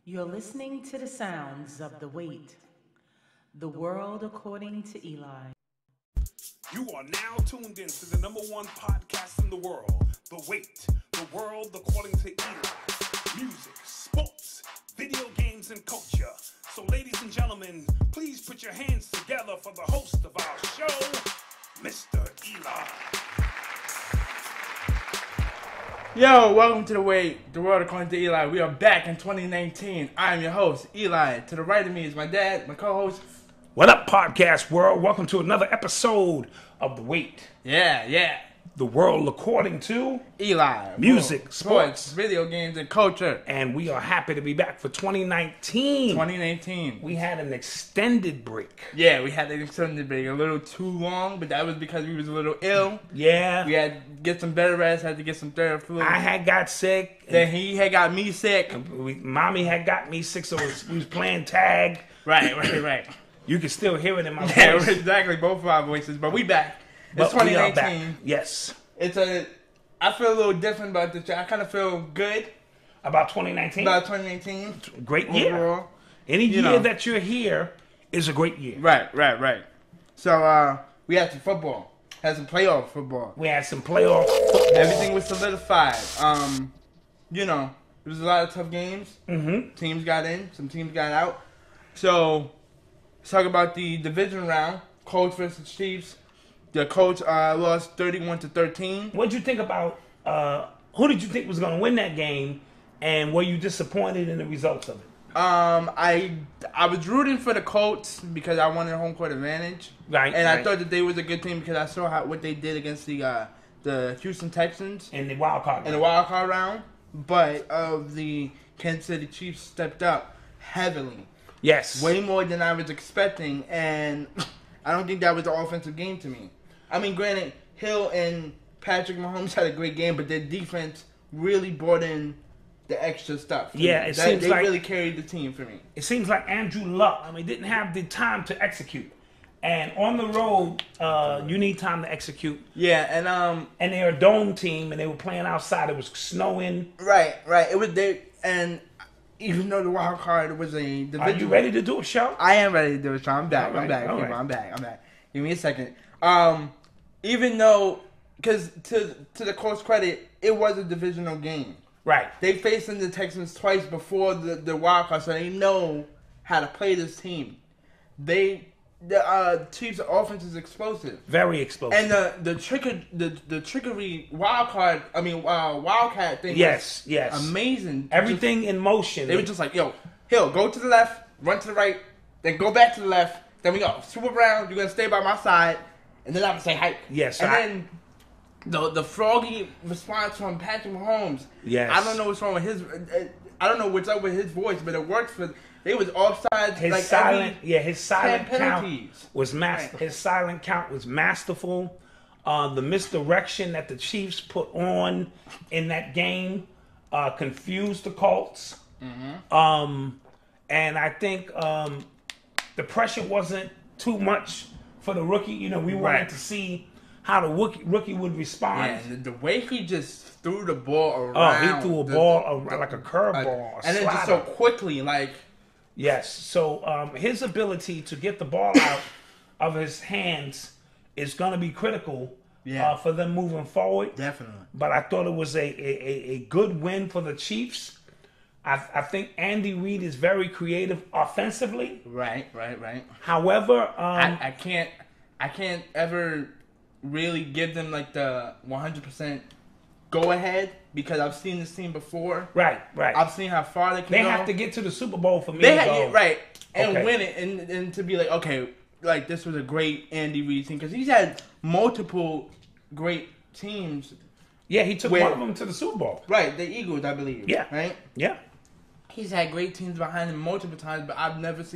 You're listening to the sounds of the WATE, the world according to Eli. You are now tuned in to the #1 podcast in the world, The WATE, the world according to Eli. Music, sports, video games, and culture. So ladies and gentlemen, please put your hands together for the host of our show, Mr. Eli. Yo, welcome to The WATE, the world according to Eli. We are back in 2019. I am your host, Eli. To the right of me is my dad, my co-host. What up, podcast world? Welcome to another episode of The WATE. Yeah. The world according to Eli. Music, sports, video games, and culture. And we are happy to be back for 2019. 2019. We had an extended break. Yeah, we had an extended break. A little too long, but that was because we was a little ill. Yeah. We had to get some better rest, had to get some Theraflu. I had got sick. Then he had got me sick. Mommy had got me sick, so we was playing tag. Right. You can still hear it in my voice. Yeah, exactly, both of our voices. But we back. It's 2019. Yes. I feel a little different about this. I kind of feel good about 2019. About 2019. Great year. Overall. Any year that you're here is a great year. Right. So we had some football. Had some playoff football. We had some playoff football. Everything was solidified. It was a lot of tough games. Mm-hmm. Teams got in. Some teams got out. So let's talk about the division round. Colts versus Chiefs. The Colts lost 31-13. What did you think about? Who did you think was going to win that game, and were you disappointed in the results of it? I was rooting for the Colts because I wanted home court advantage, right? And I thought that they was a good team because I saw what they did against the Houston Texans in the wild card round. But the Kansas City Chiefs stepped up heavily. Yes, way more than I was expecting, and I don't think that was the offensive game to me. I mean, granted, Hill and Patrick Mahomes had a great game, but their defense really brought in the extra stuff. Yeah, they really carried the team for me. It seems like Andrew Luck, didn't have the time to execute. And on the road, you need time to execute. Yeah, and they're a dome team, and they were playing outside. It was snowing. Right. It was there, and even though the wild card was a division. Are you ready to do a show? I am ready to do a show. I'm back. Right, I'm back. Give me a second. Even though, because to the Colts' credit, it was a divisional game. Right. They faced the Texans twice before the wild card, so they know how to play this team. The Chiefs' offense is explosive. Very explosive. And the trickery wildcat thing. Yes. Amazing. Everything in motion. They were just like, yo, Hill, go to the left, run to the right, then go back to the left. Then we go swoop around. You're gonna stay by my side, and then I'm gonna say hike. Yes. And then the froggy response from Patrick Mahomes. Yes. I don't know what's wrong with his. I don't know what's up with his voice, but it works for. They was offsides. His silent count was masterful. His silent count was masterful. The misdirection that the Chiefs put on in that game confused the Colts. Mm-hmm. And I think the pressure wasn't too much for the rookie. We wanted to see how the rookie would respond. Yeah, the way he just threw the ball around. Oh, he threw a ball like a curveball, and then just so quickly, like. Yes, so his ability to get the ball out of his hands is going to be critical for them moving forward. Definitely. But I thought it was a good win for the Chiefs. I think Andy Reid is very creative offensively. Right. However, I can't ever really give them like the 100% go ahead because I've seen this team before. Right. I've seen how far they can go. They have to get to the Super Bowl for me to go. And win it and to be like, okay, like this was a great Andy Reid team because he's had multiple great teams. Yeah, he took one of them to the Super Bowl. Right, the Eagles, I believe. Yeah. Right? Yeah. He's had great teams behind him multiple times, but I've always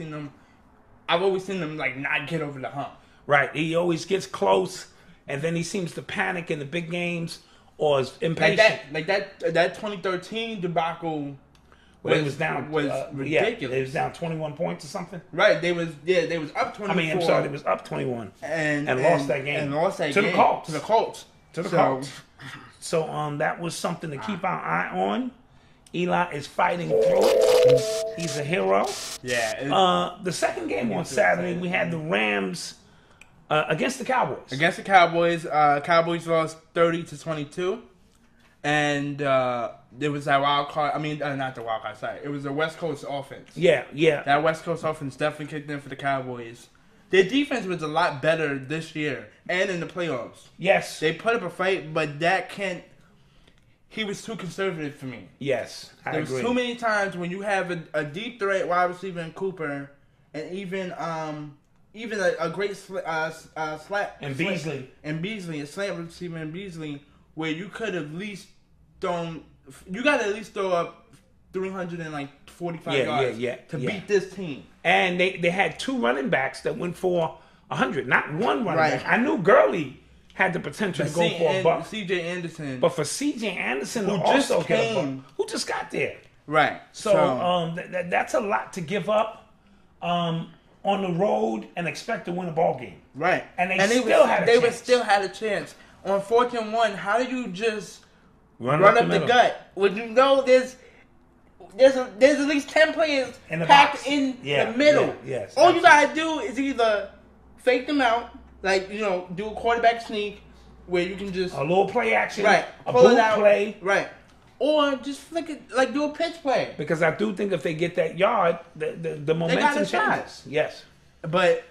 seen them like not get over the hump. Right. He always gets close and then he seems to panic in the big games. Or is impatient. Like that 2013 debacle was ridiculous. It was down 21 points or something. Right, they was up 24. I'm sorry, they was up 21 and lost that game. To the Colts. To the Colts. So that was something to keep our eye on. Eli is fighting through it. He's a hero. Yeah. The second game on Saturday, we had the Rams against the Cowboys. Against the Cowboys, Cowboys lost 30-22, and it was that wild card. I mean, not the wild card. Sorry, it was the West Coast offense. Yeah. That West Coast offense definitely kicked in for the Cowboys. Their defense was a lot better this year and in the playoffs. Yes. They put up a fight, but he was too conservative for me. Yes, I agree. There was too many times when you have a deep threat wide receiver in Cooper, and even a great slap And Beasley. A slant receiver in Beasley, where you could have at least thrown. You got to at least throw up 345 yards to beat this team. And they had two running backs that went for 100, not one running back. I knew Gurley had the potential to go for a buck. C.J. Anderson. But for C.J. Anderson who also get a buck, who just got there. Right. So that's a lot to give up on the road and expect to win a ball game. Right. And they still had a chance. On 4th and 1, how do you just run up the middle. gut when you know there's at least 10 players packed in the middle? Yes. All you gotta do is either fake them out, like, do a quarterback sneak where you can just a little play action, right? A Pull boot it out, play, right? Or just flick it, like do a pitch play. Because I do think if they get that yard, the momentum changes. Yes. But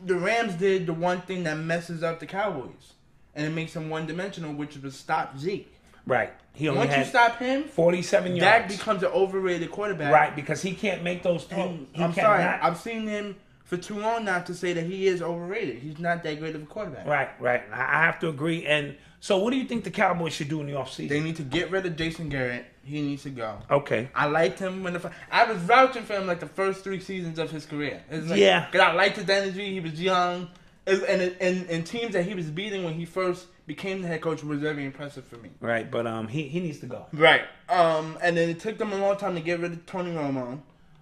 the Rams did the one thing that messes up the Cowboys, and it makes them one-dimensional, which was stop Zeke. Right. Once you stop him, 47 yards. Dak becomes an overrated quarterback. Right, because he can't make those throws. Sorry, I've seen him for too long now to say that he is overrated. He's not that great of a quarterback. Right. I have to agree. And so what do you think the Cowboys should do in the offseason? They need to get rid of Jason Garrett. He needs to go. Okay. I liked him I was vouching for him like the first 3 seasons of his career. Because I liked his energy. He was young. And teams that he was beating when he first became the head coach was very impressive for me. Right, but he needs to go. Right. And then it took them a long time to get rid of Tony Romo.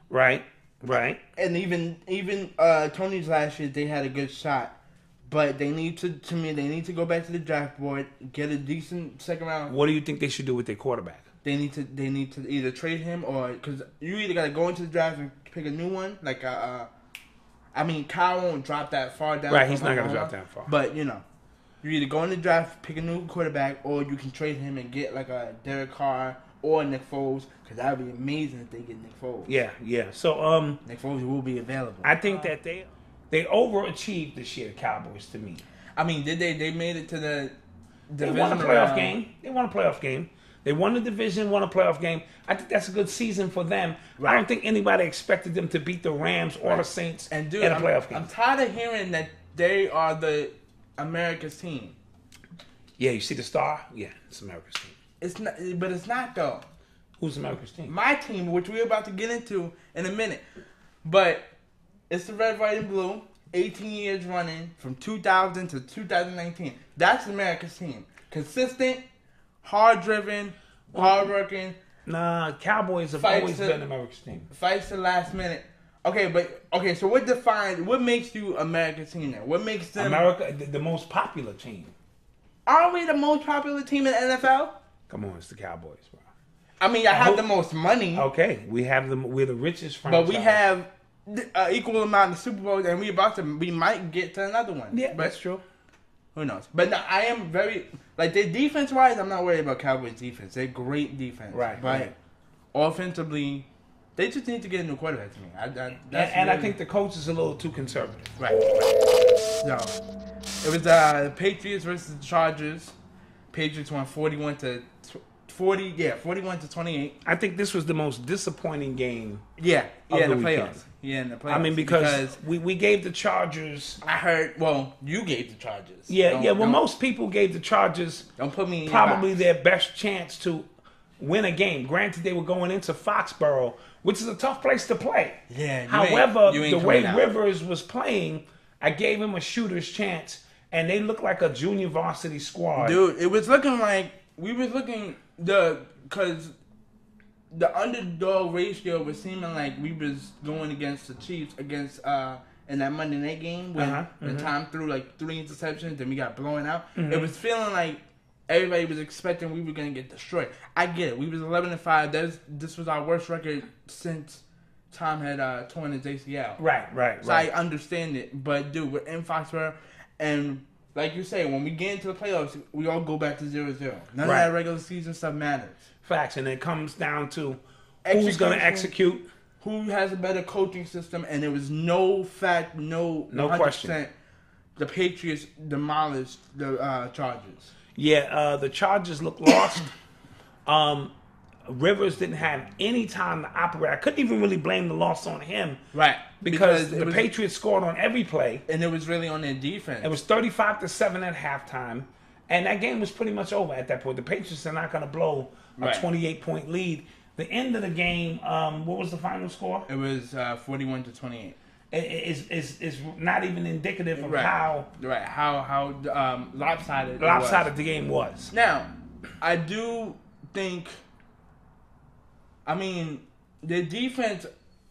Right. And even Tony's last year, they had a good shot. But they need to go back to the draft board, get a decent second round. What do you think they should do with their quarterback? They need to either trade him or, because you either got to go into the draft and pick a new one, like Kyle won't drop that far down. Right, he's not going to drop that far. But, you either go in the draft, pick a new quarterback, or you can trade him and get like a Derek Carr or Nick Foles, because that would be amazing if they get Nick Foles. Yeah. So Nick Foles will be available. I think that they overachieved this year, the Cowboys, to me. I mean, did they? They made it to the division. They won a playoff game. They won the division, won a playoff game. I think that's a good season for them. Right. I don't think anybody expected them to beat the Rams or the Saints in a playoff game. I'm tired of hearing that they are the America's team. Yeah, you see the star? Yeah, it's America's team. It's not, but it's not though. Who's America's team? My team, which we're about to get into in a minute. But it's the red, white, and blue. 18 years running from 2000 to 2019. That's America's team. Consistent, hard-driven, hard-working. Nah, Cowboys have always been America's team. Fights to the last minute. So what makes you America's team then? What makes them America the most popular team? Are we the most popular team in the NFL? Come on, it's the Cowboys, bro. I mean, I have the most money. Okay, we're the richest franchise. But we have equal amount of Super Bowls, and we might get to another one. Yeah, that's true. Who knows? But no, I am very their defense wise. I'm not worried about Cowboys defense. They're great defense, right? But offensively, they just need to get a new quarterback to me. I think the coach is a little too conservative. Right. So it was the Patriots versus the Chargers. Patriots won 41 to 28. I think this was the most disappointing game. In the playoffs. Weekend. Yeah, in the playoffs. I mean, because we gave the Chargers. I heard. Well, you gave the Chargers. Most people gave the Chargers. Don't put me in probably their best chance to win a game. Granted, they were going into Foxborough, which is a tough place to play. Yeah. However, the way Rivers was playing, I gave him a shooter's chance, and they looked like a junior varsity squad. Dude, it was looking like because the underdog ratio was seeming like we was going against the Chiefs in that Monday night game when Tom threw like 3 interceptions and we got blown out. Mm-hmm. It was feeling like everybody was expecting we were going to get destroyed. I get it. We was 11-5. This was our worst record since Tom had torn his ACL. Right. So I understand it. But, dude, we're in Foxborough, and like you say, when we get into the playoffs, we all go back to 0-0. None of that regular season stuff matters. Facts, and it comes down to who's going to execute. Who has a better coaching system, and there was no question. The Patriots demolished the Chargers. Yeah, the Chargers look lost. Rivers didn't have any time to operate. I couldn't even really blame the loss on him. Right. Because the Patriots scored on every play. And it was really on their defense. It was 35-7 at halftime. And that game was pretty much over at that point. The Patriots are not going to blow a 28-point lead. The end of the game, what was the final score? It was 41-28. Is not even indicative of how lopsided the game was. Now, I do think, I mean, the defense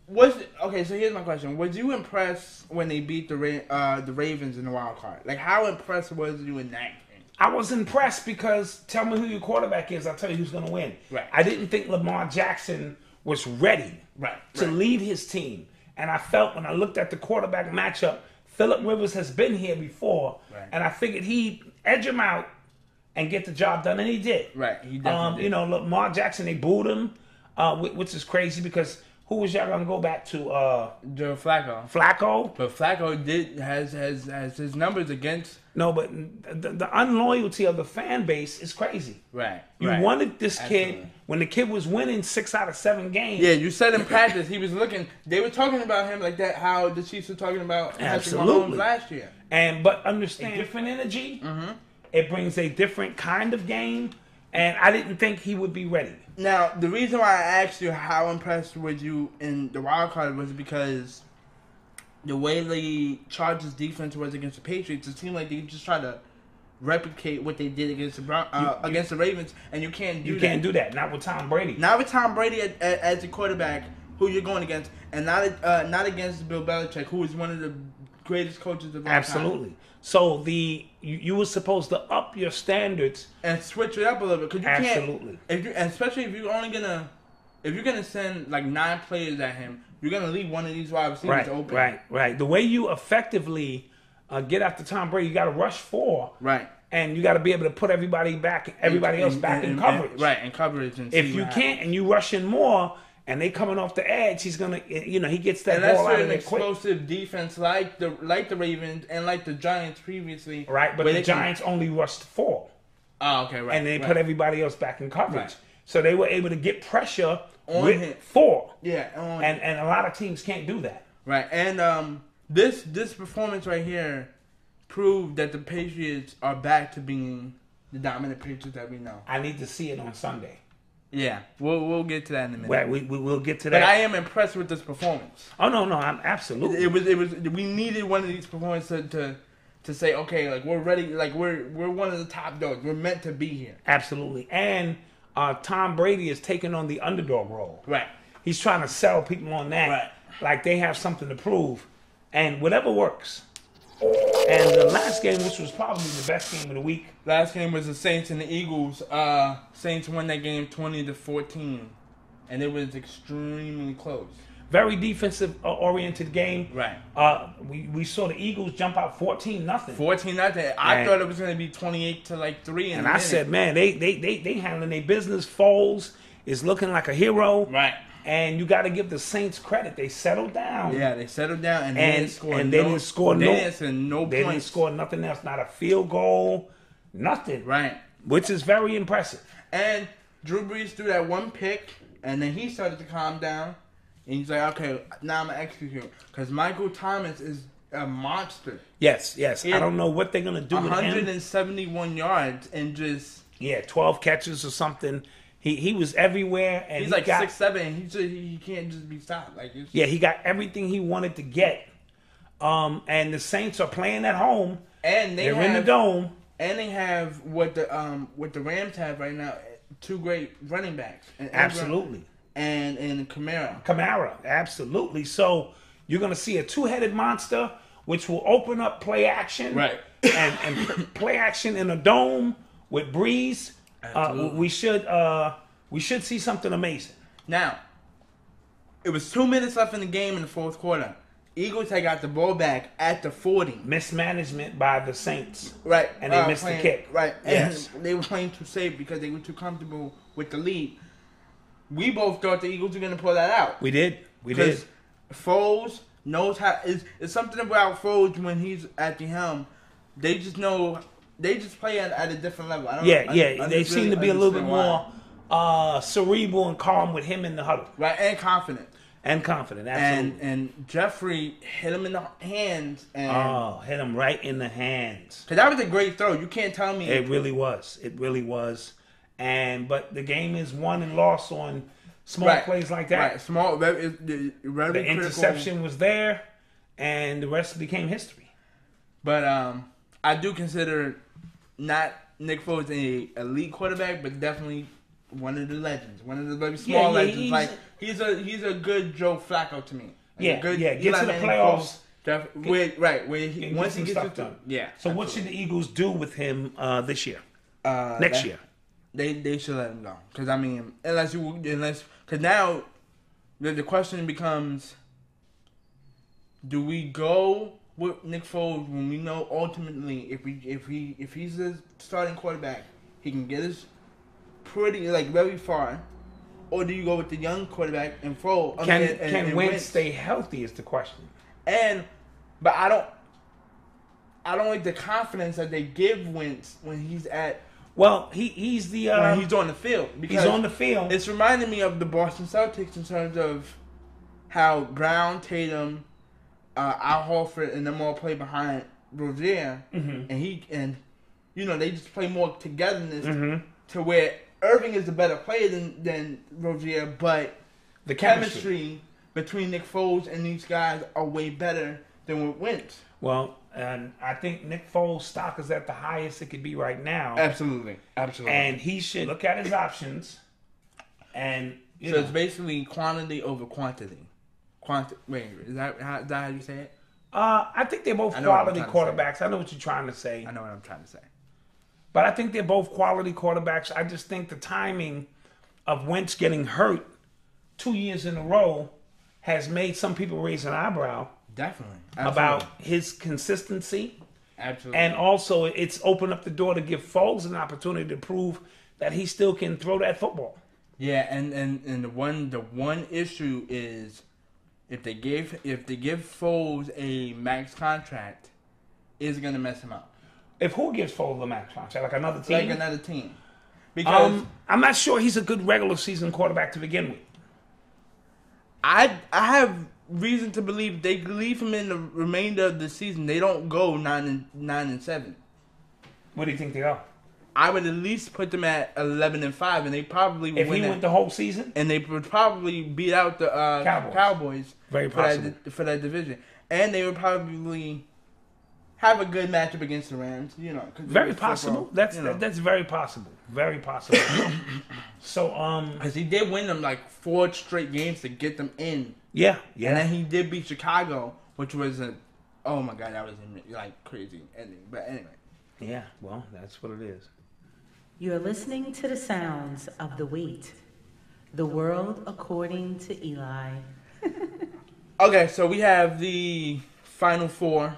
was okay. So here's my question: was you impressed when they beat the Ravens in the wild card? Like, how impressed was you in that game? I was impressed because tell me who your quarterback is. I'll tell you who's going to win. Right. I didn't think Lamar Jackson was ready to lead his team. And I felt when I looked at the quarterback matchup, Phillip Rivers has been here before. Right. And I figured he'd edge him out and get the job done. And he did. Right. He definitely did. You know, Lamar Jackson, they booed him, which is crazy because who was y'all going to go back to? Joe Flacco. Flacco? But Flacco has his numbers against... No, but the unloyalty of the fan base is crazy. Right. You wanted this kid when the kid was winning 6 out of 7 games. Yeah, you said in practice he was looking. They were talking about him like that. How the Chiefs were talking about Patrick Mahomes last year. But understand, different energy. Mm-hmm. It brings a different kind of game, and I didn't think he would be ready. Now, the reason why I asked you how impressed were you in the wild card was because the way the Chargers defense was against the Patriots, it seemed like they just tried to replicate what they did against the Ravens, and you can't do that. You can't do that. Not with Tom Brady. Not with Tom Brady as the quarterback, who you're going against, and not against Bill Belichick, who is one of the greatest coaches of all time. Absolutely. So you were supposed to up your standards and switch it up a little bit because you Absolutely. can't. Especially if you're gonna send like 9 players at him. You're going to leave one of these wide receivers open. Right. The way you effectively get after Tom Brady, you got to rush 4. Right. And you got to be able to put everybody else back in coverage. In coverage. And if you can't and you rush in more and they coming off the edge, he's going to, he gets that ball out of there quick. And that's an explosive defense like the Ravens and like the Giants previously. Right, but the Giants only rushed 4. Oh, okay, right. And they put everybody else back in coverage. Right. So they were able to get pressure with him. 4. Yeah. And a lot of teams can't do that. Right. And this performance right here proved that the Patriots are back to being the dominant Patriots that we know. I need to see it on Sunday. Yeah. We'll get to that in a minute. Right, we will get to that. But I am impressed with this performance. Oh no, I'm absolutely. It was we needed one of these performances to say, okay, like we're ready, like we're one of the top dogs. We're meant to be here. Absolutely. And Tom Brady is taking on the underdog role. Right. He's trying to sell people on that. Right. Like they have something to prove. And whatever works. And the last game, which was probably the best game of the week. Last game was the Saints and the Eagles. Saints won that game 20-14. And it was extremely close. Very defensive-oriented game. Right. We saw the Eagles jump out 14-0. 14-0. I thought it was going to be 28-3. And I said, man, they handling their business. Foles is looking like a hero. Right. And you got to give the Saints credit. They settled down. Yeah, they settled down, and they didn't score. And they didn't score no points. They didn't score nothing else. Not a field goal. Nothing. Right. Which is very impressive. And Drew Brees threw that one pick, and then he started to calm down. And he's like, okay, now I'm going to execute. Because Michael Thomas is a monster. Yes. I don't know what they're going to do with him. 171 yards and just... Yeah, 12 catches or something. He was everywhere. And he's like 6'7", and he can't just be stopped. He got everything he wanted to get. And the Saints are playing at home. And they're in the dome. And they have what the Rams have right now, 2 great running backs. Absolutely. And Kamara. Absolutely. So you're going to see a 2-headed monster, which will open up play action. Right. And play action in a dome with Breeze, we should see something amazing. Now, it was 2 minutes left in the game in the fourth quarter. Eagles had got the ball back at the 40. Mismanagement by the Saints. Right. And they missed the kick. Right. Yes. And they were playing too safe because they were too comfortable with the lead. We both thought the Eagles were going to pull that out. We did. Because Foles knows how. It's something about Foles when he's at the helm. They just know. They just play at a different level. They seem to be a little bit more cerebral and calm with him in the huddle. Right, and confident. Absolutely. And Jeffrey hit him in the hands. And hit him right in the hands. Because that was a great throw. You can't tell me. It really was. But the game is won and lost on small plays like that. Right, small. The interception was there, and the rest became history. But I do consider not Nick Foles an elite quarterback, but definitely one of the legends, one of the very small legends. He's a good Joe Flacco to me. Get to the playoffs. Once he gets stuff done. Yeah. So what should the Eagles do with him this year? Next year? They should let him go. Because because now the question becomes, do we go with Nick Foles when we know ultimately if he's the starting quarterback, he can get us very far, or do you go with the young quarterback and Foles? Can Wentz stay healthy is the question. But I don't like the confidence that they give Wentz when he's at. Well, he's when he's on the field. He's on the field. It's reminding me of the Boston Celtics in terms of how Brown, Tatum, Al Horford, and them all play behind Rozier, and they just play more togetherness to where Irving is a better player than Rozier, but the chemistry between Nick Foles and these guys are way better than with Wentz. Well, and I think Nick Foles' stock is at the highest it could be right now. Absolutely. And he should look at his options. And it's basically quantity over quantity. Is that how you say it? I think they're both quality quarterbacks. I know what you're trying to say. I know what I'm trying to say. But I think they're both quality quarterbacks. I just think the timing of Wentz getting hurt 2 years in a row has made some people raise an eyebrow. Definitely. About his consistency. Absolutely. And also, it's opened up the door to give Foles an opportunity to prove that he still can throw that football. Yeah, and the one issue is if they give Foles a max contract, is going to mess him up. If who gives Foles a max contract? Like another team? Like another team. Because I'm not sure he's a good regular season quarterback to begin with. I have reason to believe they leave him in the remainder of the season. They don't go 9-7. What do you think they are? I would at least put them at 11-5, and they probably would if he went the whole season. And they would probably beat out the Cowboys. Very possible for that division, and they would probably have a good matchup against the Rams. Very possible. That's very possible. Very possible. So because he did win them like 4 straight games to get them in. Yeah. And then he did beat Chicago, which was oh my God, that was like crazy ending. But anyway. Yeah, well, that's what it is. You're listening to the sounds of the WATE, the world according to Eli. Okay, so we have the final 4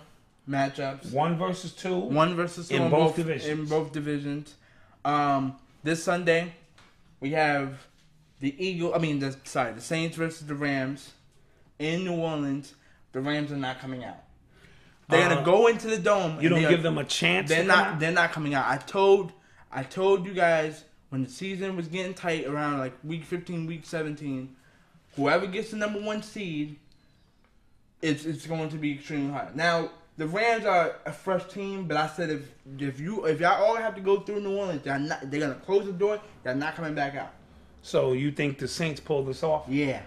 matchups. 1 versus 2. 1 versus 2 in both divisions. In both divisions. This Sunday, we have the Saints versus the Rams in New Orleans. The Rams are not coming out. They're gonna go into the dome. You don't give them a chance. They're not coming out. I told you guys when the season was getting tight around like week 15, week 17, whoever gets the number 1 seed, it's going to be extremely hard. Now the Rams are a fresh team, but I said if y'all all have to go through New Orleans, they're gonna close the door. They're not coming back out. So you think the Saints pull this off? Yeah.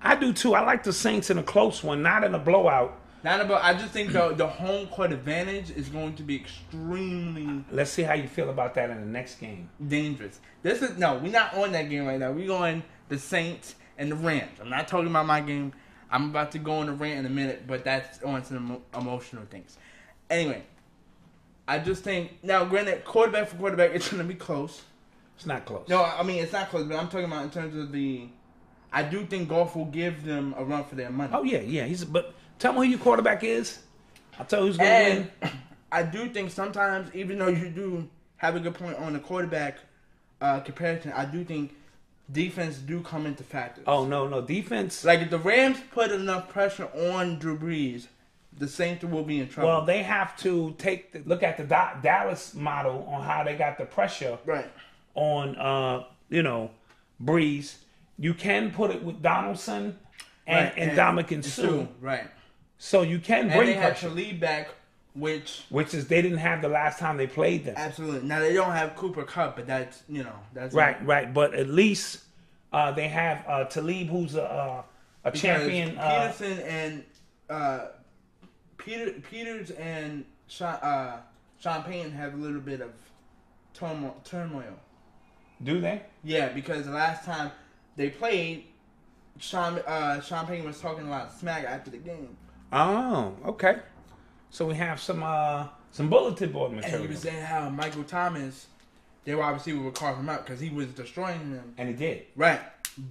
I do too. I like the Saints in a close one, not in a blowout. I just think the home court advantage is going to be extremely. Let's see how you feel about that in the next game. Dangerous. We're not on that game right now. We're going the Saints and the Rams. I'm not talking about my game. I'm about to go on the rant in a minute, but that's on some emotional things. Anyway, I just think now, granted, quarterback for quarterback, it's gonna be close. It's not close. No, I mean it's not close, but I'm talking about in terms of the. I do think Goff will give them a run for their money. Oh yeah. But tell me who your quarterback is. I'll tell you who's gonna win. I do think sometimes, even though you do have a good point on the quarterback comparison, I do think defense do come into factors. Oh no, defense. Like if the Rams put enough pressure on Drew Brees, the Saints will be in trouble. Well, they have to look at the Dallas model on how they got the pressure on Brees. You can put it with Donaldson and Ndamukong Suh. Right. So you can bring and they pressure. have to lead back, which is they didn't have the last time they played them. Absolutely. Now they don't have Cooper Kupp, but that's right. But at least they have Talib, who's a champion. Peterson and Peters and Sean Payton have a little bit of turmoil. Do they? Yeah, because the last time they played, Sean Payton was talking a lot of smack after the game. Oh, okay. So we have some bulletin board material. And he was saying how Michael Thomas, their wide receiver, would carve him out because he was destroying them. And he did. Right.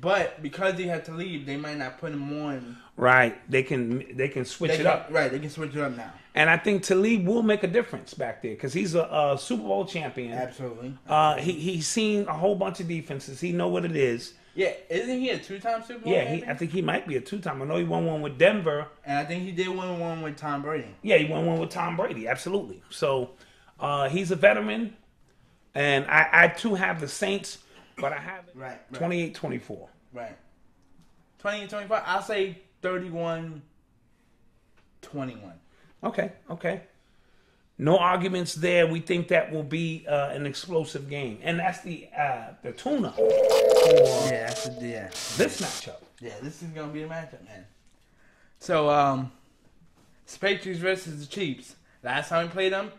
But because he had to leave, they might not put him on. Right. They can switch it up. Right. They can switch it up now. And I think Talib will make a difference back there because he's a Super Bowl champion. Absolutely. He's seen a whole bunch of defenses. He know what it is. Yeah, isn't he a 2-time Super Bowl champion? I think he might be a 2-time. I know he won one with Denver. And I think he did win one with Tom Brady. Yeah, he won one with Tom Brady. Absolutely. So he's a veteran. And I too have the Saints, but I have it 28-24. Right. 28-25. I'll say 31-21. Okay. No arguments there. We think that will be an explosive game. And that's the tuna for this matchup. Yeah, this is going to be a matchup, man. So, it's Patriots versus the Chiefs. Last time we played them,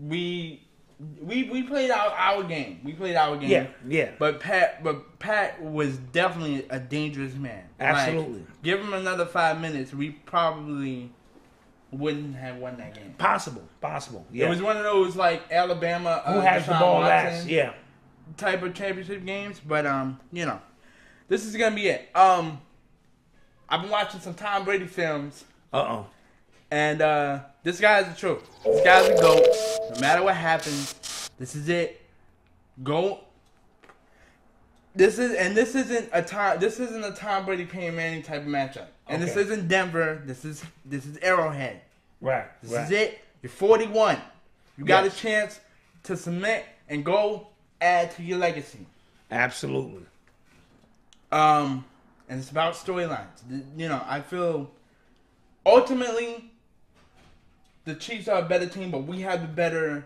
we played our game. We played our game. Yeah. But Pat was definitely a dangerous man. Absolutely. Like, give him another 5 minutes, we probably wouldn't have won that game. Possible. Yeah. It was one of those like Alabama who has the ball last. Yeah. Type of championship games, but this is gonna be it. I've been watching some Tom Brady films. And this guy's the truth. This guy's a GOAT. No matter what happens, this is it. GOAT. This isn't a Tom Brady Peyton Manning type of matchup. And this isn't Denver. This is Arrowhead. Right. This is it. You're 41. You got a chance to submit and go add to your legacy. Absolutely. And it's about storylines. I feel ultimately the Chiefs are a better team, but we have the better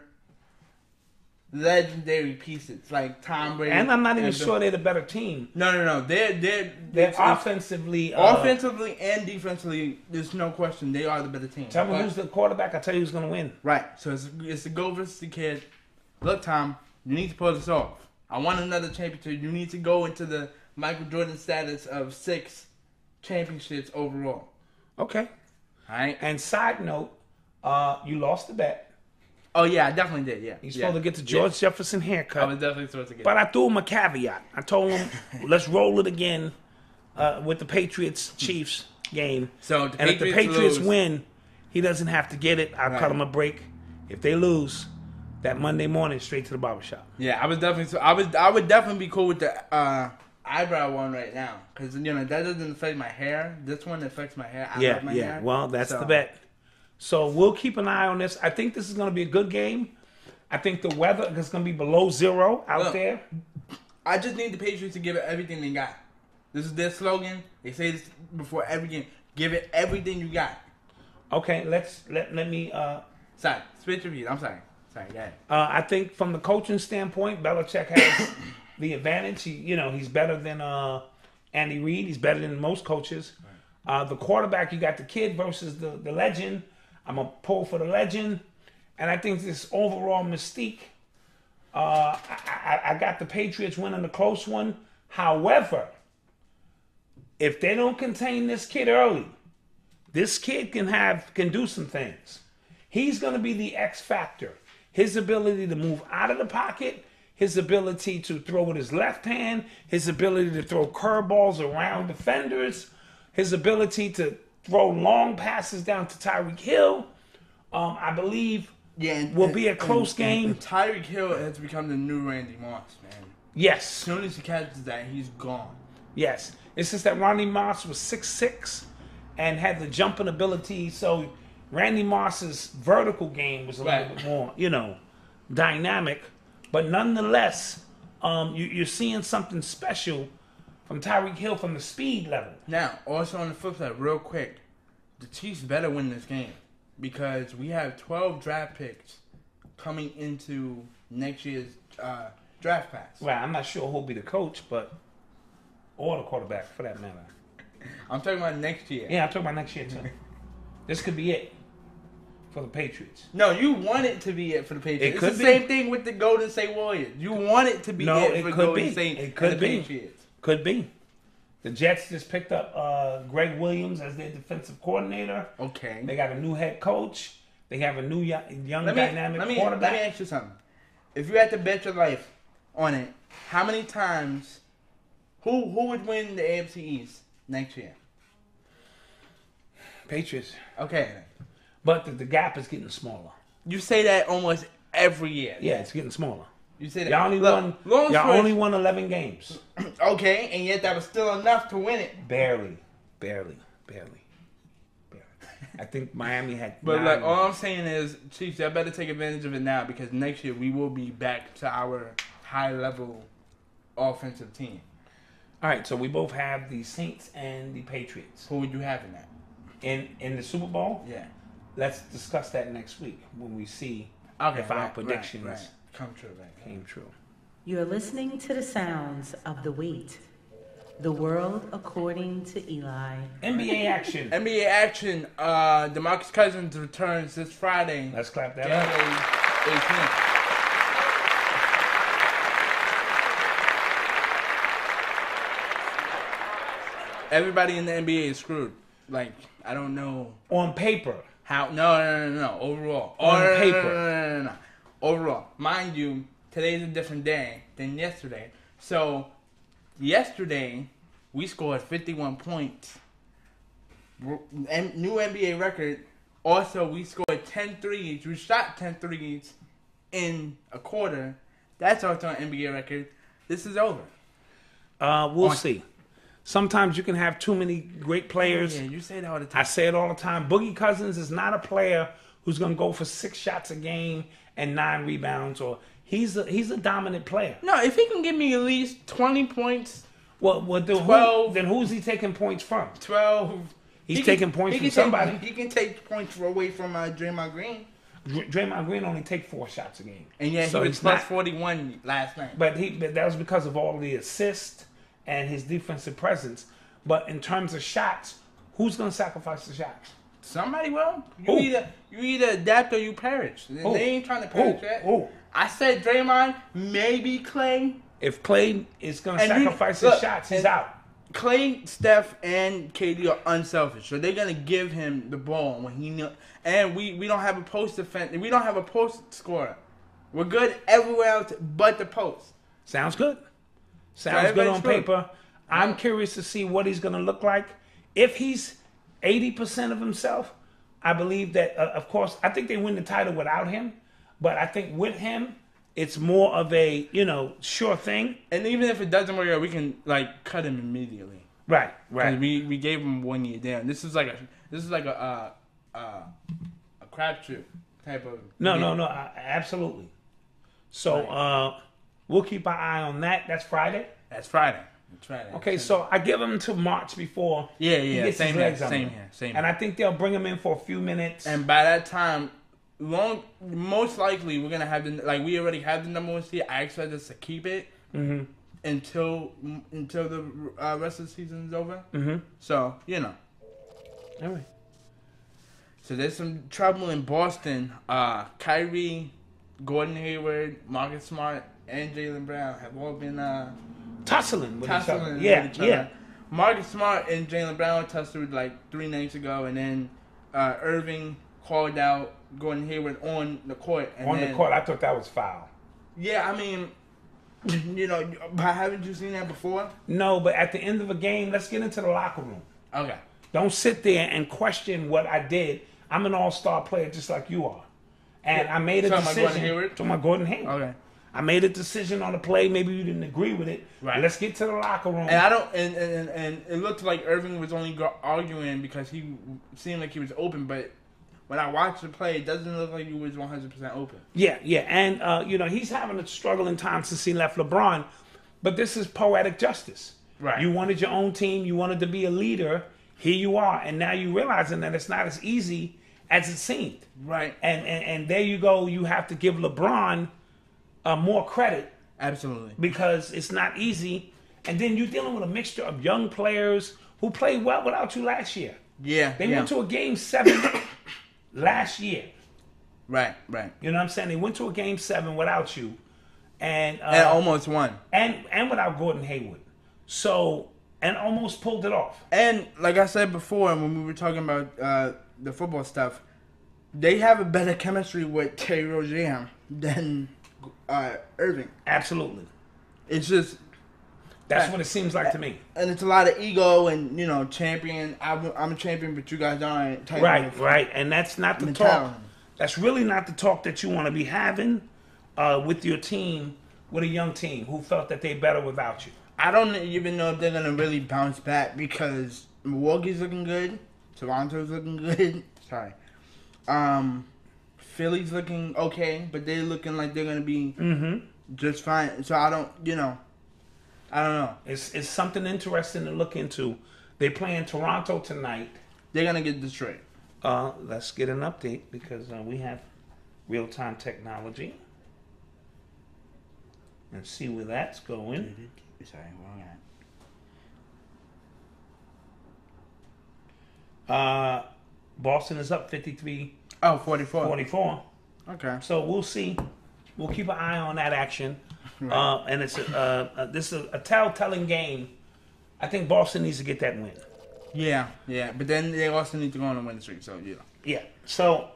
legendary pieces like Tom Brady. And I'm not even sure they're the better team. No. They're offensively and defensively. There's no question they are the better team. Tell me who's the quarterback. I'll tell you who's going to win. Right. So it's the go versus the kid. Look, Tom, you need to pull this off. I want another championship. You need to go into the Michael Jordan status of 6 championships overall. Okay. All right. And side note, you lost the bet. Oh, yeah, I definitely did, yeah. He's supposed to get the George Jefferson haircut. I was definitely supposed to get But I threw him a caveat. I told him, let's roll it again with the Patriots-Chiefs game. So if the Patriots win, he doesn't have to get it. I'll cut him a break. If they lose, that Monday morning, straight to the barbershop. Yeah, I would definitely be cool with the eyebrow one right now. Because, that doesn't affect my hair. This one affects my hair. I love my hair. Well, that's the bet. So we'll keep an eye on this. I think this is going to be a good game. I think the weather is going to be below 0 out there. I just need the Patriots to give it everything they got. This is their slogan. They say this before every game. Give it everything you got. Okay, let me. Sorry, switch your view. I'm sorry. Go ahead. I think from the coaching standpoint, Belichick has the advantage. He's better than Andy Reid. He's better than most coaches. The quarterback, you got the kid versus the legend. I'm going to pull for the legend. And I think this overall mystique, I got the Patriots winning the close one. However, if they don't contain this kid early, this kid can do some things. He's going to be the X factor. His ability to move out of the pocket, his ability to throw with his left hand, his ability to throw curveballs around defenders, his ability to throw long passes down to Tyreek Hill, I believe will be a close game. Tyreek Hill has become the new Randy Moss, man. Yes. As soon as he catches that, he's gone. Yes. It's just that Randy Moss was 6'6" and had the jumping ability, so Randy Moss's vertical game was a little bit more, dynamic. But nonetheless, you're seeing something special from Tyreek Hill from the speed level. Now, also on the flip side, real quick, the Chiefs better win this game because we have 12 draft picks coming into next year's draft class. Well, I'm not sure who'll be the coach, or the quarterback for that matter. I'm talking about next year. Yeah, I'm talking about next year too. This could be it for the Patriots. No, you want it to be it for the Patriots. It could it's the be. same thing with the Golden State Warriors. You want it to be it for Golden State It could and the be. Patriots. Could be. The Jets just picked up Greg Williams as their defensive coordinator. Okay. They got a new head coach. They have a new young dynamic quarterback. Let me ask you something. If you had to bet your life on it, how many times, who would win the AFC East next year? Patriots. Okay. But the gap is getting smaller. You say that almost every year. Yeah, it's getting smaller. You say that. Y'all only won 11 games. Okay, and yet that was still enough to win it. Barely. I think Miami had But 9. like, all I'm saying is, Chiefs, y'all better take advantage of it now because next year we will be back to our high-level offensive team. All right, so we both have the Saints and the Patriots. Who would you have in that? In the Super Bowl? Yeah. Let's discuss that next week when we see if our predictions come true. came true. You're listening to the sounds of the WATE, the world according to Eli. NBA action. NBA action. DeMarcus Cousins returns this Friday. Let's clap that January up. 18th. Everybody in the NBA is screwed. Like, I don't know. On paper. How? No. Overall. On paper. No. Overall. Mind you, today's a different day than yesterday. So, yesterday, we scored 51 points. New NBA record. Also, we scored 10 threes. We shot 10 threes in a quarter. That's also an NBA record. This is over. We'll see. Sometimes you can have too many great players. Yeah, you say that all the time. I say it all the time. Boogie Cousins is not a player who's going to go for 6 shots a game and 9 rebounds. Or he's a dominant player. No, if he can give me at least 20 points. Well, 12. Then who's he taking points from? 12. He's taking points from somebody. He can take points away from Draymond Green. Draymond Green only take 4 shots a game. And yeah, so he was plus 41 last night. But that was because of all the assists and his defensive presence. But in terms of shots, who's going to sacrifice the shots? Somebody will. You either adapt or you perish. They ain't trying to perish yet. I said Draymond, maybe Clay. If Clay is going to sacrifice his shots, he's out. Clay, Steph, and KD are unselfish, so they're gonna give him the ball when he know. And we don't have a post defense. We don't have a post scorer. We're good everywhere else but the post. Sounds good. Sounds good on paper. I'm curious to see what he's gonna look like. If he's 80% of himself, I believe that. Of course, I think they win the title without him. But I think with him, it's more of a, sure thing. And even if it doesn't work out, we can cut him immediately. Right. We gave him 1 year down. This is like a crapshoot type of. No, absolutely. So we'll keep our eye on that. That's Friday. That's Friday. Okay, so I give him to March before. He gets same his legs here, under. same here. And I think they'll bring him in for a few minutes. And by that time. Most likely we're gonna have we already have the number 1 seed. I expect us to keep it until the rest of the season is over. Mm-hmm. So All right. So there's some trouble in Boston. Kyrie, Gordon Hayward, Marcus Smart, and Jaylen Brown have all been tussling with each other. Yeah. Marcus Smart and Jaylen Brown tussled 3 nights ago, and then Irving, called out Gordon Hayward on the court. And On the court, I thought that was foul. Yeah, I mean, you know, but haven't you seen that before? No, but at the end of a game, let's get into the locker room. Okay. Don't sit there and question what I did. I'm an all-star player just like you are. And I made a decision. Gordon Hayward? To my Gordon Hayward. Okay. I made a decision on the play. Maybe you didn't agree with it. Right. Let's get to the locker room. And I don't. And it looked like Irving was only arguing because he seemed like he was open. But when I watched the play, it doesn't look like he was 100% open. Yeah, yeah. And, you know, he's having a struggling time since he left LeBron. But this is poetic justice. Right. You wanted your own team. You wanted to be a leader. Here you are. And now you're realizing that it's not as easy as it seemed. Right. And there you go. You have to give LeBron more credit. Absolutely. Because it's not easy. And then you're dealing with a mixture of young players who played well without you last year. Yeah. They went to a game 7 last year. Right, right. You know what I'm saying? They went to a game 7 without you. And almost won. And without Gordon Hayward. So, and almost pulled it off. And like I said before, when we were talking about the football stuff, they have a better chemistry with Terry Rozier than Irving. Absolutely. It's just... That's what it seems like to me. And it's a lot of ego and, you know, champion. I'm a champion, but you guys aren't. Right, right. And that's not the mentality. talk. That's really not the talk that you want to be having with your team, with a young team who felt that they're better without you. I don't even know if they're going to really bounce back because Milwaukee's looking good. Toronto's looking good. Sorry. Philly's looking okay, but they're looking like they're going to be just fine. So I don't know. It's something interesting to look into. They play in Toronto tonight. They're going to get destroyed. Let's get an update because we have real-time technology. And see where that's going. Sorry, wrong ad. Boston is up 53. 44. 44. Okay. So we'll see. We'll keep an eye on that action. Right. And it's this is a telltale game. I think Boston needs to get that win. Yeah. But then they also need to go on a win streak. So Yeah. So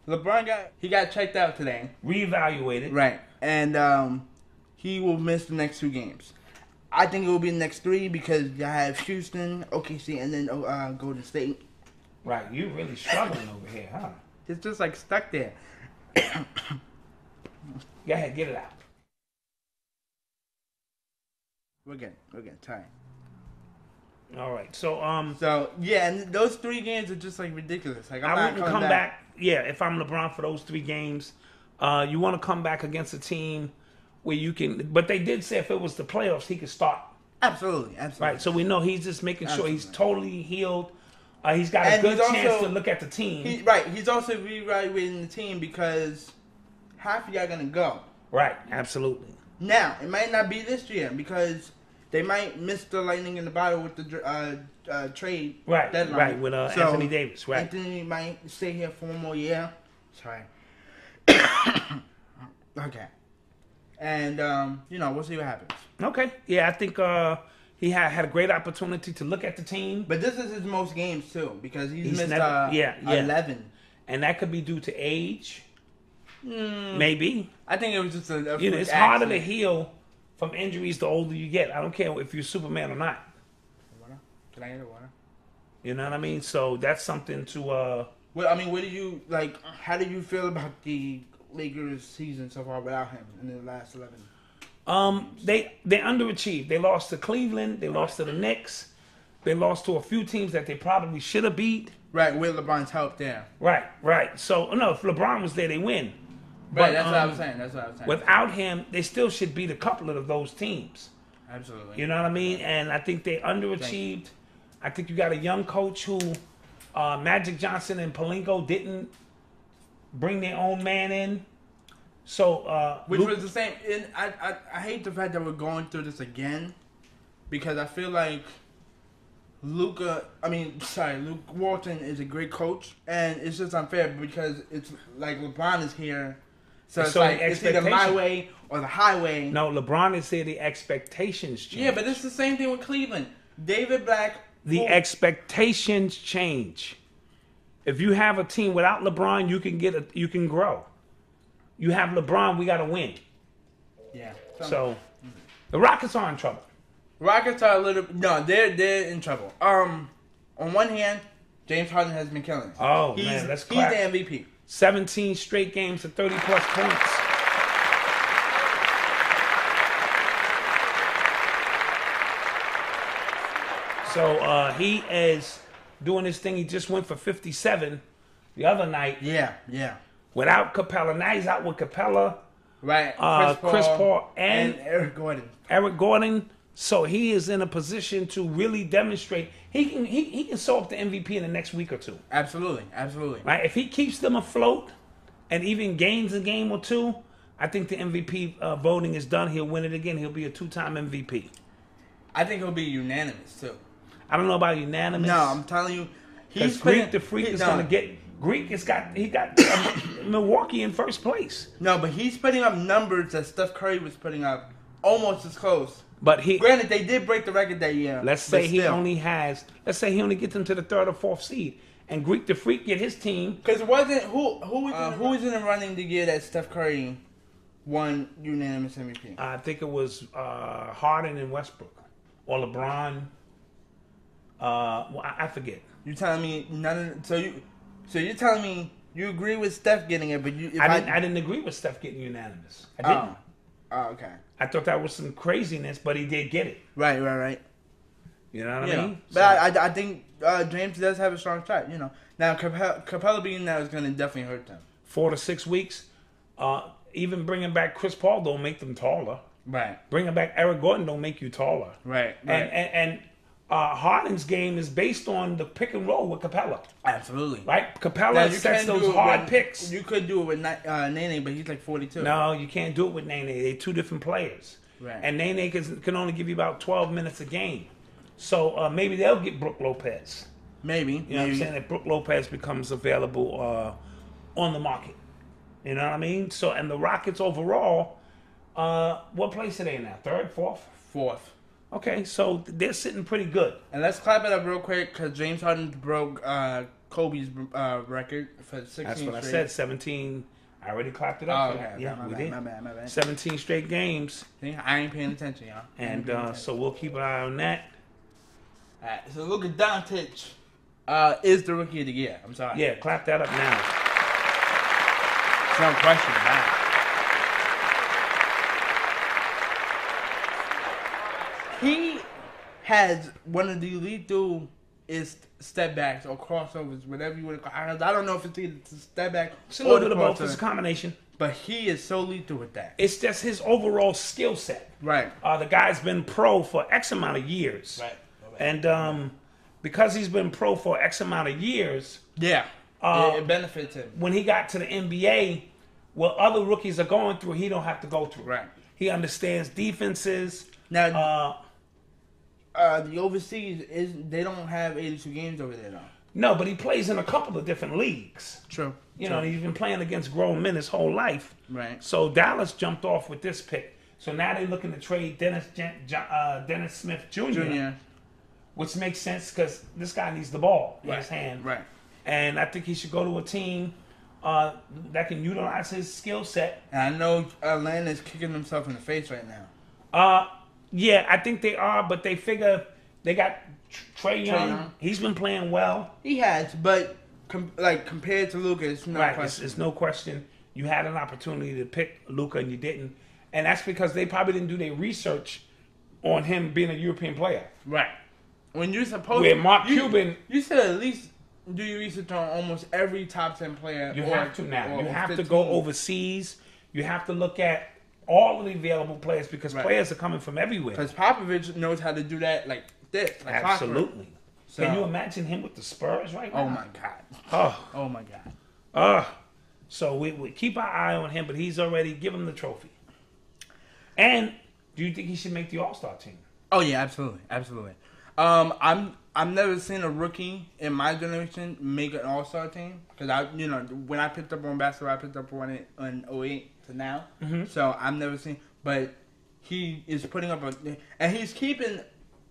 LeBron got checked out today. Reevaluated. Right. And he will miss the next 2 games. I think it will be the next 3 because you have Houston, OKC, and then Golden State. Right. You're really struggling over here, huh? It's just like stuck there. Go ahead, get it out. We're good. Time. All right. So So yeah, and those 3 games are just like ridiculous. Like I wouldn't come back. Yeah, if I'm LeBron for those 3 games, you want to come back against a team where you can. But they did say if it was the playoffs, he could start. Absolutely. Right. So we know he's just making sure he's totally healed. He's got a good chance to look at the team. He's also reevaluating the team because half of y'all are gonna go. Right. Absolutely. Now it might not be this year because they might miss the lightning in the bottle with the trade deadline. Right, with Anthony Davis. Right. Anthony might stay here for 1 more year. Sorry. Okay. And we'll see what happens. Okay. Yeah, I think he had a great opportunity to look at the team. But this is his most games too because he's missed 11. And that could be due to age. Maybe. I think it was just a it's harder to heal from injuries the older you get. I don't care if you're Superman or not. Water? Can I get a water? You know what I mean? So that's something to. Well, I mean, what do you like? How do you feel about the Lakers' season so far without him in the last 11? They underachieved. They lost to Cleveland. They lost to the Knicks. They lost to a few teams that they probably should have beat. Right, with LeBron's help there. Right. So no, if LeBron was there, they win. Right, that's what I was saying. Without him, they still should beat a couple of those teams. Absolutely. You know what I mean? And I think they underachieved. I think you got a young coach who Magic Johnson and Pelinka didn't bring their own man in. So which was the same. And I hate the fact that we're going through this again because I feel like Luke Walton is a great coach, and it's just unfair because it's like LeBron is here. So it's like it's either my way or the highway. No, LeBron is here. The expectations change. Yeah, but it's the same thing with Cleveland. David Black. The expectations change. If you have a team without LeBron, you can grow. You have LeBron, we got to win. Yeah. So the Rockets are in trouble. Rockets are they're in trouble. On one hand, James Harden has been killing it. Oh man, that's he's the MVP. 17 straight games of 30 plus points. So he is doing his thing. He just went for 57 the other night. Yeah. Without Capella. Now he's out with Capella. Right. Chris Paul and Eric Gordon. Eric Gordon. So he is in a position to really demonstrate he can sew up the MVP in the next week or two. Absolutely. Right? If he keeps them afloat and even gains a game or two, I think the MVP voting is done. He'll win it again. He'll be a 2-time MVP. I think he'll be unanimous too. I don't know about unanimous. No, I'm telling you, he's Greek. The Freak is going to get Greek. He got Milwaukee in first place. No, but he's putting up numbers that Steph Curry was putting up, almost as close. But granted, they did break the record that year. Let's say he only gets them to the 3rd or 4th seed, and Greek the Freak get his team. Because it wasn't who was in the running the year that Steph Curry won unanimous MVP? I think it was Harden and Westbrook, or LeBron. I forget. You telling me so you're telling me you agree with Steph getting it, but I didn't agree with Steph getting unanimous. I didn't. Oh, okay. I thought that was some craziness, but he did get it. Right. You know what I mean? But I think James does have a strong shot. You know, now Capella being there is going to definitely hurt them. 4 to 6 weeks. Even bringing back Chris Paul don't make them taller. Right. Bringing back Eric Gordon don't make you taller. Right. And Harden's game is based on the pick and roll with Capella. Absolutely. Right? Capella sets those hard picks. You could do it with Nene, but he's like 42. No, you can't do it with Nene. They're two different players. Right. And Nene can only give you about 12 minutes a game. So maybe they'll get Brook Lopez. Maybe. You know what I'm saying? That Brook Lopez becomes available on the market. You know what I mean? So, and the Rockets overall, what place are they in now? 3rd, 4th? 4th. Okay, so they're sitting pretty good. And let's clap it up real quick because James Harden broke Kobe's record for 16 That's what straight. I said, 17. I already clapped it up. Oh, okay. Yeah, my we bad, did. My bad. 17 straight games. See, I ain't paying attention, y'all. And so we'll keep an eye on that. All right, so Luka Doncic is the rookie of the year. I'm sorry. Yeah, clap that up now. No question about it. He has one of the lethal step backs or crossovers, whatever you want to call it. I don't know if it's either the step back It's a or little the bit of both. crossover, It's a combination. but he is so lethal with that. It's just his overall skill set. Right. The guy's been pro for X amount of years. Right. And because he's been pro for X amount of years, Yeah. It benefits him. when he got to the NBA, what other rookies are going through, he don't have to go through. Right. He understands defenses. Now, the overseas they don't have 82 games over there though. No, but he plays in a couple of different leagues. True. You know, he's been playing against grown men his whole life. Right. So Dallas jumped off with this pick. So now they're looking to trade Dennis Smith Jr., which makes sense because this guy needs the ball in his hand. Right. And I think he should go to a team that can utilize his skill set. And I know Atlanta's kicking himself in the face right now. Yeah, I think they are, but they figure they got Trae Young. He's been playing well. He has, but compared to Luka, it's no question. It's no question. You had an opportunity to pick Luka and you didn't. And that's because they probably didn't do their research on him being a European player. Right. When you're supposed Where Mark Cuban... You should at least do your research on almost every top 10 player. You have to now. You have to go overseas. You have to look at all of the available players because players are coming from everywhere. Because Popovich knows how to do that like this. Like Absolutely. So, can you imagine him with the Spurs right now? Oh, my God. Oh, my God. So we keep our eye on him, but he's already given him the trophy. And do you think he should make the All-Star team? Oh, yeah, absolutely. Absolutely. I've never seen a rookie in my generation make an All-Star team because when I picked up on basketball, I picked up on it in 08 to now. Mm-hmm. So I've never seen, but he is putting up and he's keeping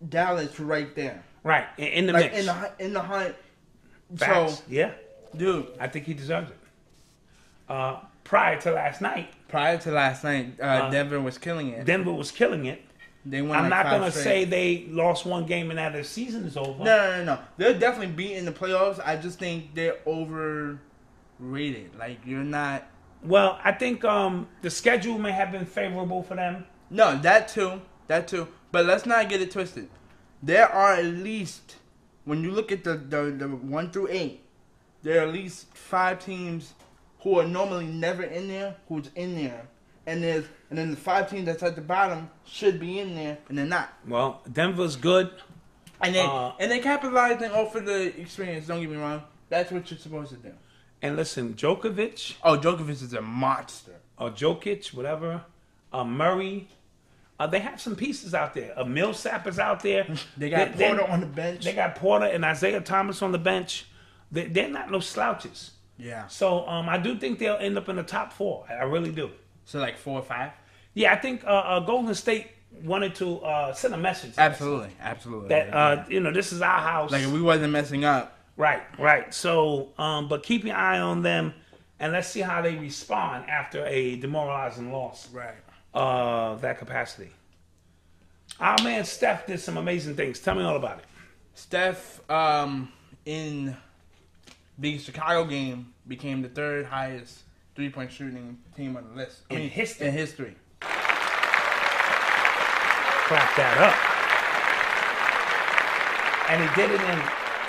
Dallas right there, right in the mix, in the hunt. Facts. So yeah, Dude. I think he deserves it. Prior to last night, Denver was killing it. Denver was killing it. They won I'm like not going to 5 straight. say they lost one game and now their season is over. No. They're definitely beating the playoffs. I just think they're overrated. Like, you're not... Well, I think the schedule may have been favorable for them. No, that too. But let's not get it twisted. There are at least, when you look at the 1 through 8, there are at least 5 teams who are normally never in there, who's in there. And then the 5 teams that's at the bottom should be in there, and they're not. Well, Denver's good. And they capitalizing off of the experience, don't get me wrong. That's what you're supposed to do. And listen, Djokovic. Oh, Djokovic is a monster. Or Jokic, whatever. Murray. They have some pieces out there. Millsap is out there. They got Porter on the bench. They got Porter and Isaiah Thomas on the bench. They're not no slouches. Yeah. So I do think they'll end up in the top 4. I really do. So like 4 or 5? Yeah, I think Golden State wanted to send a message. Absolutely. That, this is our house. Like if we wasn't messing up. Right. So, but keep your eye on them, and let's see how they respond after a demoralizing loss. Right. That capacity. Our man Steph did some amazing things. Tell me all about it. Steph, in the Chicago game, became the 3rd highest 3-point shooting team on the list. In history. In history. Clap that up. And he did it in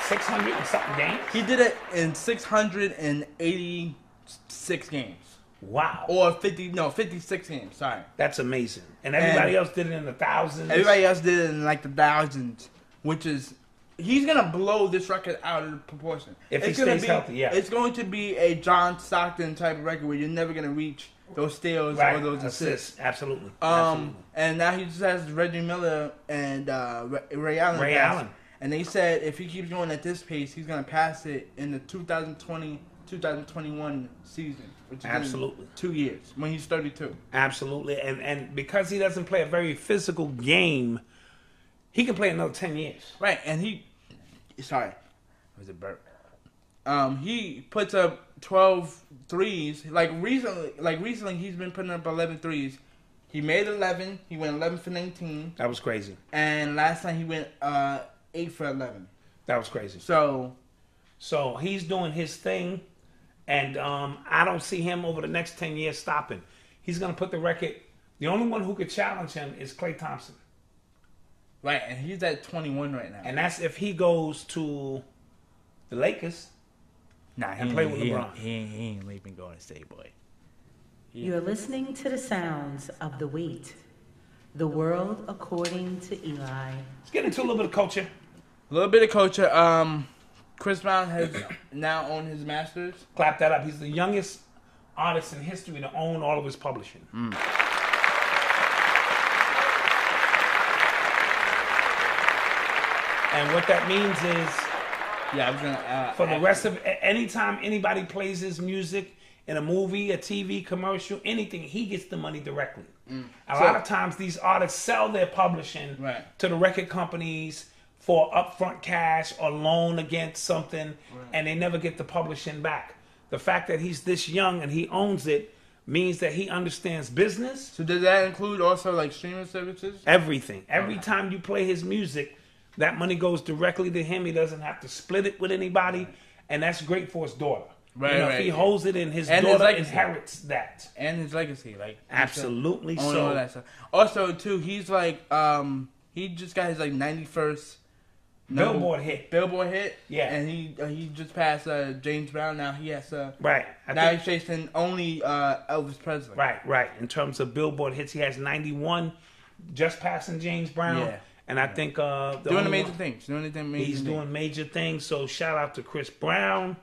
600 and something games? He did it in 686 games. Wow. Or 56 games, sorry. That's amazing. And everybody else did it in the thousands. Everybody else did it in like the thousands, which is... He's going to blow this record out of proportion. If he stays healthy, yeah. It's going to be a John Stockton type of record where you're never going to reach those steals or those assists. Absolutely. And now he just has Reggie Miller and Ray Allen. And they said if he keeps going at this pace, he's going to pass it in the 2020-2021 season. Which is absolutely. in 2 years, when he's 32. Absolutely. And because he doesn't play a very physical game, he can play another 10 years. Right, and sorry, it was a burp. He puts up 12 threes. Like recently, he's been putting up 11 threes. He made 11. He went 11 for 19. That was crazy. And last time he went 8 for 11. That was crazy. So he's doing his thing, and I don't see him over the next 10 years stopping. He's going to put the record. The only one who could challenge him is Klay Thompson. Right, and he's at 21 right now. And that's if he goes to the Lakers and play with LeBron. He ain't leaving Golden State, boy. You're listening to the sounds of the WATE, the world according to Eli. Let's get into a little bit of culture. A little bit of culture. Chris Brown has now owned his masters. Clap that up. He's the youngest artist in history to own all of his publishing. And what that means is, I was gonna. For the rest of anytime anybody plays his music in a movie, a TV commercial, anything, he gets the money directly. A lot of times these artists sell their publishing to the record companies for upfront cash or loan against something, and they never get the publishing back. The fact that he's this young and he owns it means that he understands business. So does that include also like streaming services? Everything. Every time you play his music, that money goes directly to him. He doesn't have to split it with anybody, and that's great for his daughter. If he holds it in, his daughter inherits that. And his legacy, like absolutely so. All that stuff. Also, too, he's like he just got his like 91st Billboard hit. Yeah, and he just passed James Brown. Now he has he's chasing only Elvis Presley. Right. In terms of Billboard hits, he has 91, just passing James Brown. Yeah. And I think doing amazing things. He's doing major things. So shout out to Chris Brown.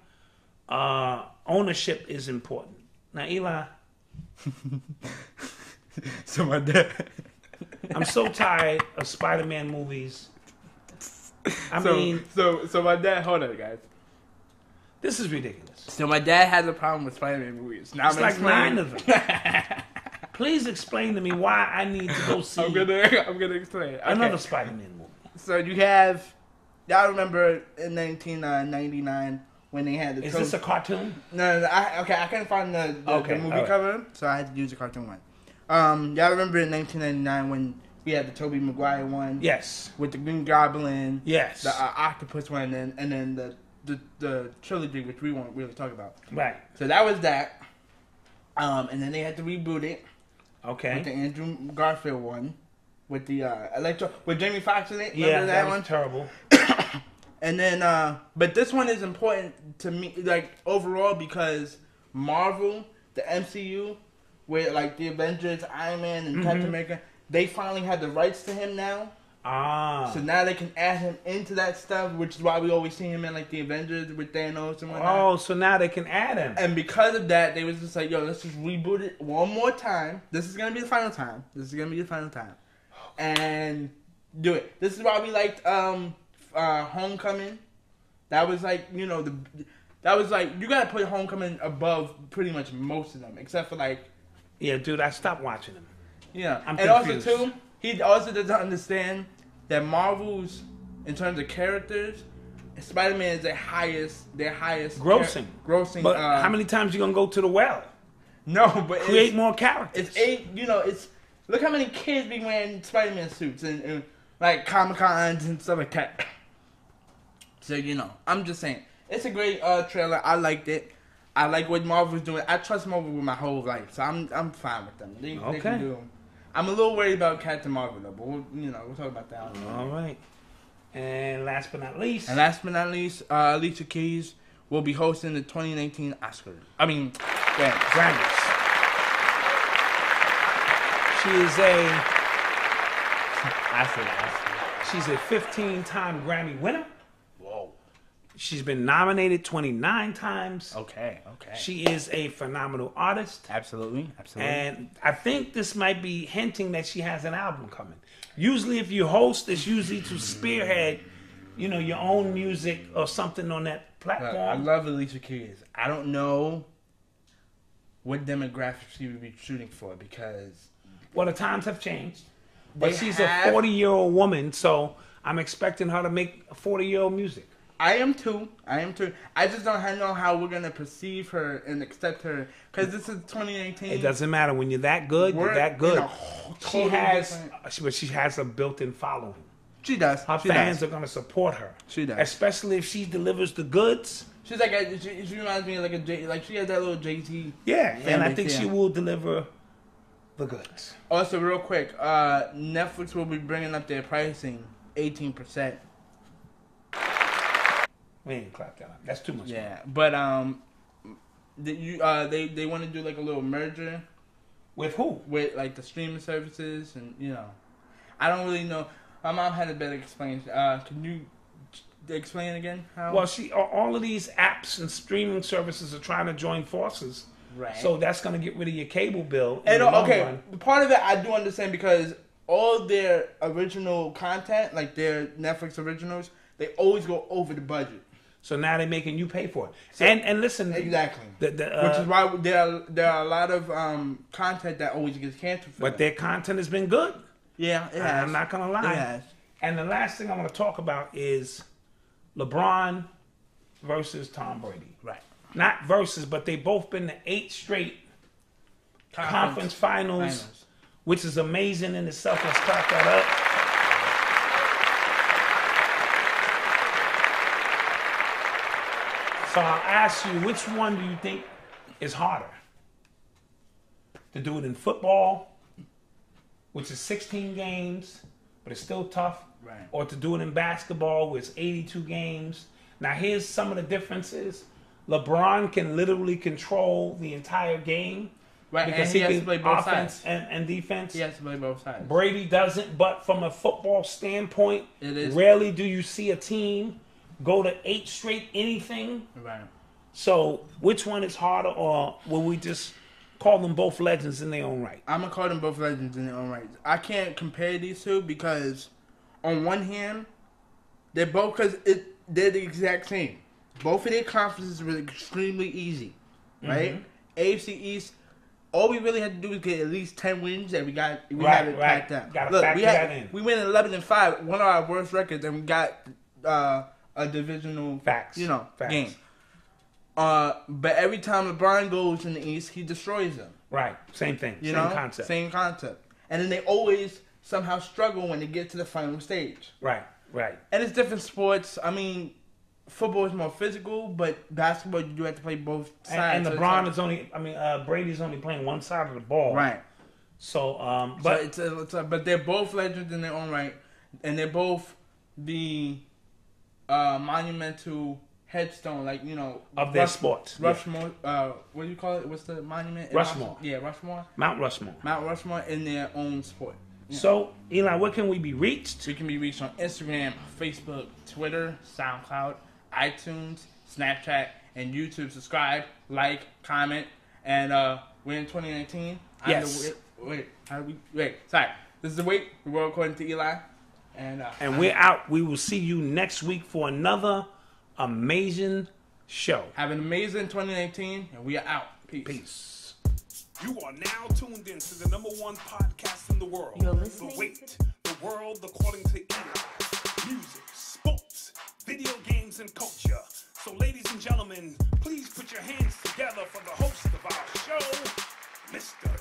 Ownership is important. Now, Eli. So my dad. I'm so tired of Spiderman movies. I mean, so my dad. Hold on, guys. This is ridiculous. So my dad has a problem with Spider-Man movies. Now it's like 9 of them. Please explain to me why I need to go see. I'm gonna explain. Another Spider-Man movie. So you have, y'all remember in 1999 when they had the. Is this a cartoon? No. I couldn't find the movie cover, so I had to use the cartoon one. Y'all remember in 1999 when we had the Tobey Maguire one? Yes. With the Green Goblin. Yes. The octopus one, and then the trilogy, which we won't really talk about. Right. So that was that. And then they had to reboot it. Okay. With the Andrew Garfield one, with the with Jamie Foxx in it. Remember that one? Was terrible. And then, but this one is important to me, like overall, because Marvel, the MCU, where like the Avengers, Iron Man, and Captain America, they finally have the rights to him now. So now they can add him into that stuff, which is why we always see him in like the Avengers with Thanos and whatnot. Oh, so now they can add him. And because of that, they was just like, yo, let's just reboot it one more time. This is gonna be the final time. And do it. This is why we liked Homecoming. That was like, you know, that was like, you gotta put Homecoming above pretty much most of them, except for like. Yeah, dude, I stopped watching them. Yeah, I'm and confused. also too, he also doesn't understand that Marvel's, in terms of characters, Spider-Man is their highest grossing. But how many times you gonna go to the well? No, but create more characters. It's look how many kids be wearing Spider-Man suits and like Comic-Cons and stuff like that. So I'm just saying, it's a great trailer. I liked it. I like what Marvel's doing. I trust Marvel with my whole life, so I'm fine with them. They can do them. I'm a little worried about Captain Marvel though, but we'll talk about that. All right. And last but not least, Alicia Keys will be hosting the 2019 Grammys. She is she's a 15-time Grammy winner. Whoa. She's been nominated 29 times. Okay. She is a phenomenal artist. Absolutely. And I think this might be hinting that she has an album coming. Usually if you host, it's usually to spearhead, your own music or something on that platform. I love Alicia Keys. I don't know what demographic she would be shooting for because... Well, the times have changed. But she's a 40-year-old woman, so I'm expecting her to make 40-year-old music. I am too. I just don't know how we're gonna perceive her and accept her because this is 2018. It doesn't matter when you're that good. You're that good. She has a built-in following. She does. Her fans are gonna support her. She does, especially if she delivers the goods. She's like she reminds me of she has that little Jay-Z. Yeah, and I think she will deliver the goods. Also, real quick, Netflix will be bringing up their pricing 18%. We ain't clap that up. That's too much. Yeah, but they want to do like a little merger with who? With like the streaming services, and I don't really know. My mom had a better explanation. Can you explain again how? Well, all of these apps and streaming services are trying to join forces. Right. So that's going to get rid of your cable bill. And part of it I do understand because all their original content, like their Netflix originals, they always go over the budget. So now they're making you pay for it. So, and listen, exactly. Which is why there are a lot of content that always gets canceled. But their content has been good. Yeah, it has. I'm not gonna lie. It has. And the last thing I want to talk about is LeBron versus Tom Brady. Right. Not versus, but they both been to 8 straight conference finals, which is amazing in itself. Let's clap that up. So I'll ask you, which one do you think is harder? To do it in football, which is 16 games, but it's still tough. Right. Or to do it in basketball, where it's 82 games. Now, here's some of the differences. LeBron can literally control the entire game. Right, because and he has to play both offense sides. And defense. He has to play both sides. Brady doesn't, but from a football standpoint, rarely do you see a team go to 8 straight anything. Right. So, which one is harder, or will we just call them both legends in their own right? I'm going to call them both legends in their own right. I can't compare these two because, on one hand, they're both, they're the exact same. Both of their conferences were extremely easy, right? Mm-hmm. AFC East, all we really had to do was get at least 10 wins, and we had it packed out. We went 11-5, one of our worst records, and we got a divisional, Facts. game. But every time LeBron goes in the East, he destroys them. Right. Same thing. You Same know? concept. Same concept. And then they always somehow struggle when they get to the final stage. Right. Right. And it's different sports. I mean, football is more physical, but basketball, you do have to play both sides. And LeBron is only, Brady's only playing one side of the ball. Right. So, but but they're both legends in their own right, and they're both the monumental headstone, like, you know, of their sports. Rushmore. What do you call it? What's the monument? Rushmore. Yeah, Rushmore. Mount Rushmore. Mount Rushmore in their own sport. Yeah. So, Eli, where can we be reached? We can be reached on Instagram, Facebook, Twitter, Soundcloud, iTunes, Snapchat, and YouTube. Subscribe, like, comment, and we're in 2019. Yes. Sorry. This is the Wait, the world according to Eli, and we're out. We will see you next week for another amazing show. Have an amazing 2019, and we are out. Peace. You are now tuned in to the #1 podcast in the world. You're listening The Wait, the world according to Eli. Music, sports, video games, and culture. So, ladies and gentlemen, please put your hands together for the host of our show, Mr.